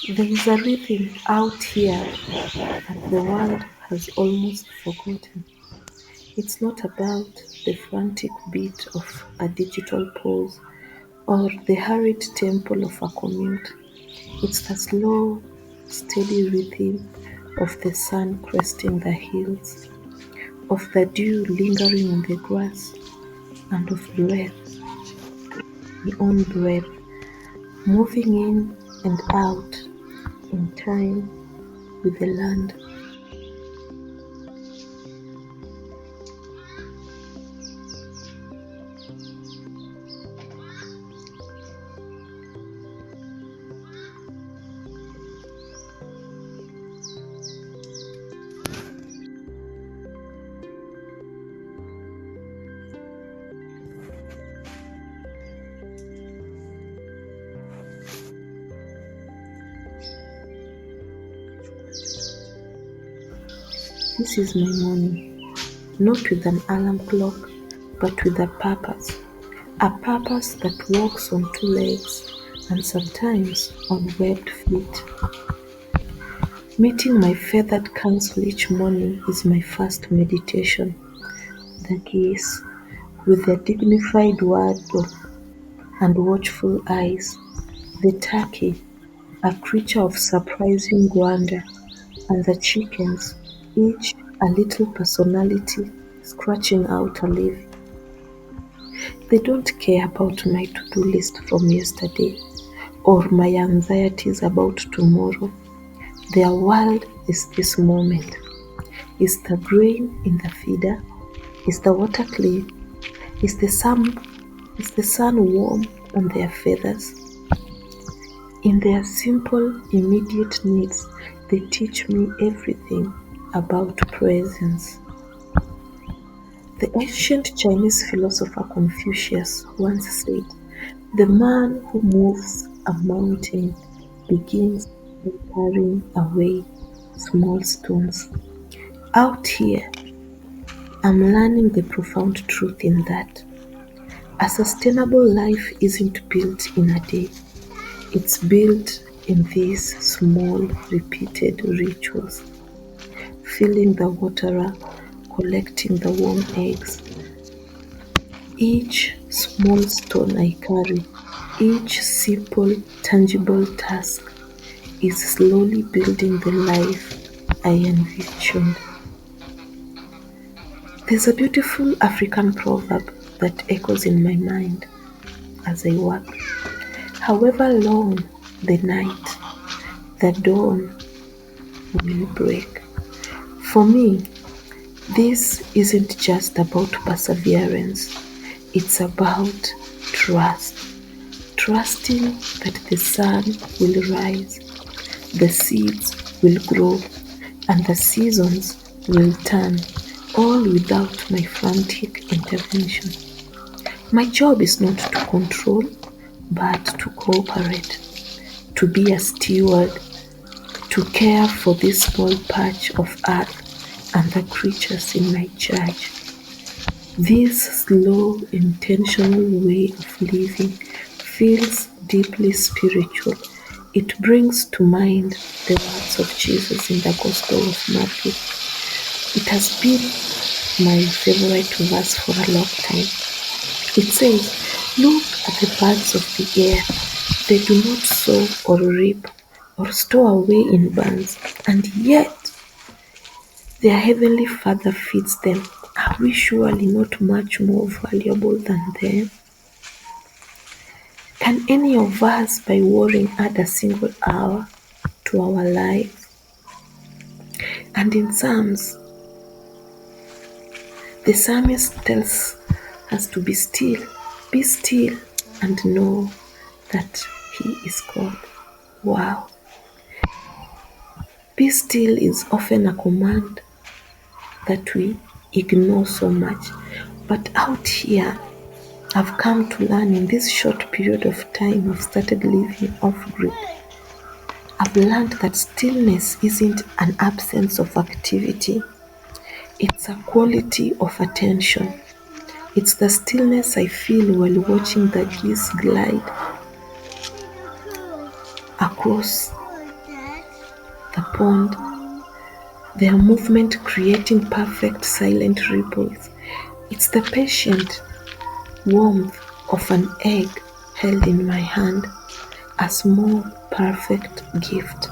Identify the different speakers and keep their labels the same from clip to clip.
Speaker 1: There is a rhythm out here that the world has almost forgotten. It's not about the frantic beat of a digital pose or the hurried tempo of a commute. It's the slow, steady rhythm of the sun cresting the hills, of the dew lingering on the grass, and of breath, my own breath, moving in and out in time with the land. This is my morning, not with an alarm clock, but with a purpose that walks on two legs and sometimes on webbed feet. Meeting my feathered council each morning is my first meditation. The geese, with their dignified waddle and watchful eyes, the turkey, a creature of surprising grandeur, and the chickens, each a little personality scratching out a living. They don't care about my to-do list from yesterday or my anxieties about tomorrow. Their world is this moment. Is the grain in the feeder? Is the water clean? Is the sun warm on their feathers? In their simple, immediate needs, they teach me everything about presence. The ancient Chinese philosopher Confucius once said, "The man who moves a mountain begins by carrying away small stones." Out here, I'm learning the profound truth in that a sustainable life isn't built in a day. It's built in these small, repeated rituals. Filling the waterer, collecting the warm eggs. Each small stone I carry, each simple, tangible task is slowly building the life I envisioned. There's a beautiful African proverb that echoes in my mind as I work. However long the night, the dawn will break. For me, this isn't just about perseverance, it's about trust. Trusting that the sun will rise, the seeds will grow, and the seasons will turn, all without my frantic intervention. My job is not to control, but to cooperate, to be a steward, to care for this small patch of earth and the creatures in my charge. This slow, intentional way of living feels deeply spiritual. It brings to mind the words of Jesus in the Gospel of Matthew. It has been my favorite verse for a long time. It says, "Look at the birds of the air. They do not sow or reap or store away in barns, and yet their heavenly Father feeds them. Are we surely not much more valuable than them? Can any of us, by worrying, add a single hour to our lives?" And in Psalms, the psalmist tells us to be still, and know that He is God. Wow. Be still is often a command that we ignore so much. But out here, I've come to learn in this short period of time I've started living off grid. I've learned that stillness isn't an absence of activity, it's a quality of attention. It's the stillness I feel while watching the geese glide across the pond, their movement creating perfect silent ripples. It's the patient warmth of an egg held in my hand, a small, perfect gift.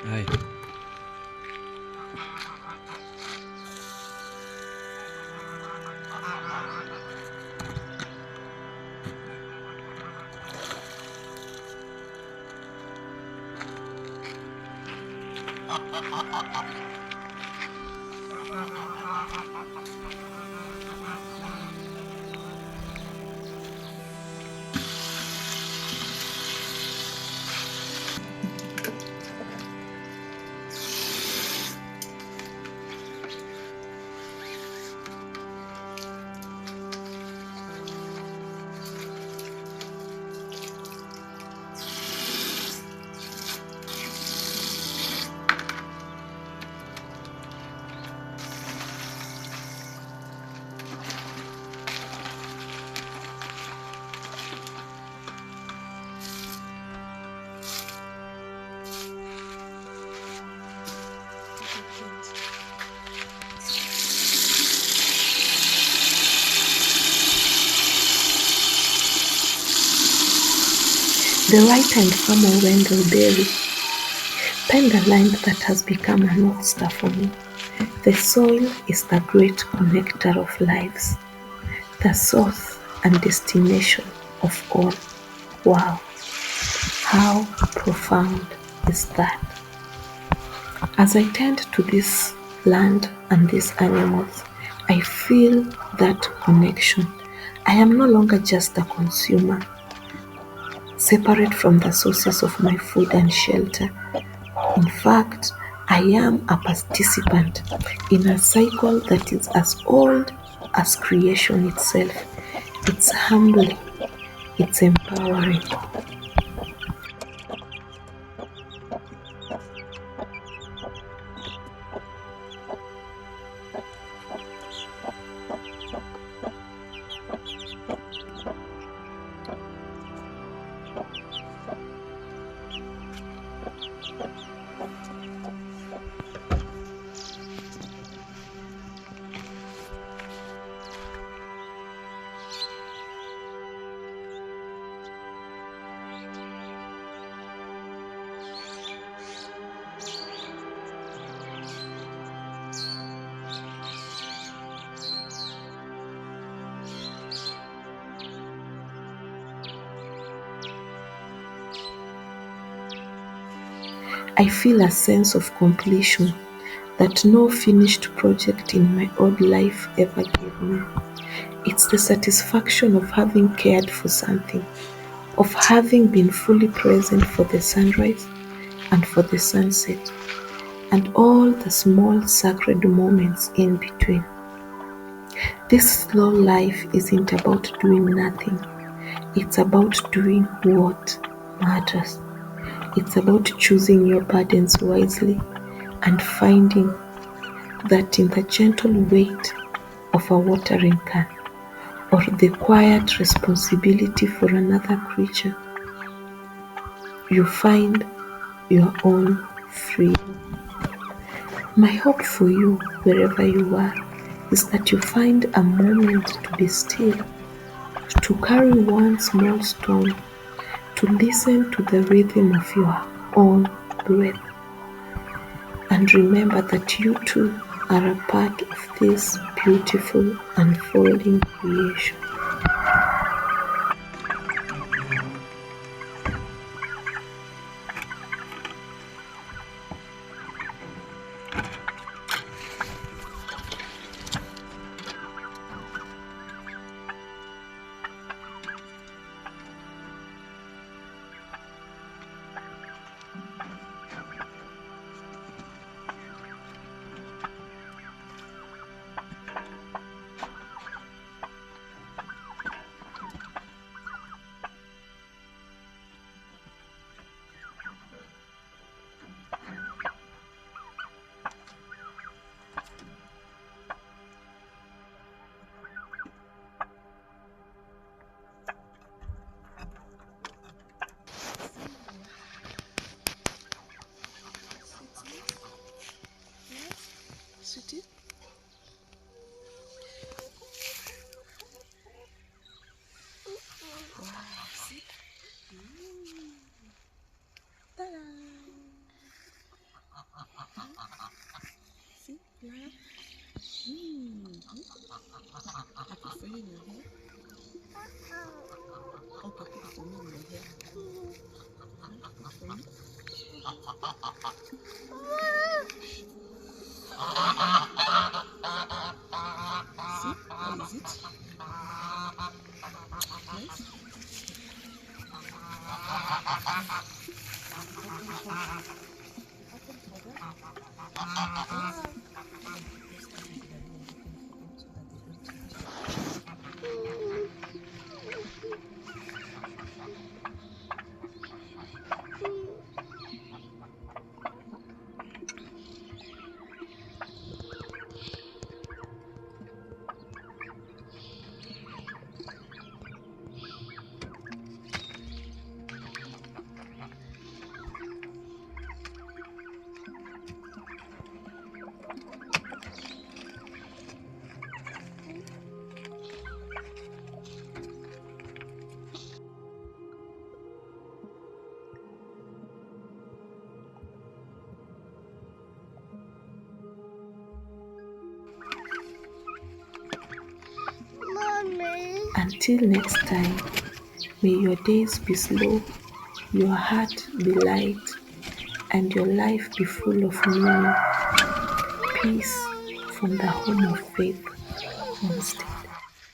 Speaker 2: Hi.
Speaker 1: The writer and farmer Wendell Berry penned a line that has become a North Star for me. The soil is the great connector of lives, the source and destination of all. Wow, how profound is that? As I tend to this land and these animals, I feel that connection. I am no longer just a consumer, separate from the sources of my food and shelter. In fact, I am a participant in a cycle that is as old as creation itself. It's humbling, it's empowering. I feel a sense of completion that no finished project in my old life ever gave me. It's the satisfaction of having cared for something, of having been fully present for the sunrise and for the sunset, and all the small sacred moments in between. This slow life isn't about doing nothing, it's about doing what matters. It's about choosing your burdens wisely and finding that in the gentle weight of a watering can or the quiet responsibility for another creature, you find your own freedom. My hope for you, wherever you are, is that you find a moment to be still, to carry one small stone, to listen to the rhythm of your own breath, and remember that you too are a part of this beautiful unfolding creation. Until next time, may your days be slow, your heart be light, and your life be full of meaning. Peace from the home of faith, Homestead.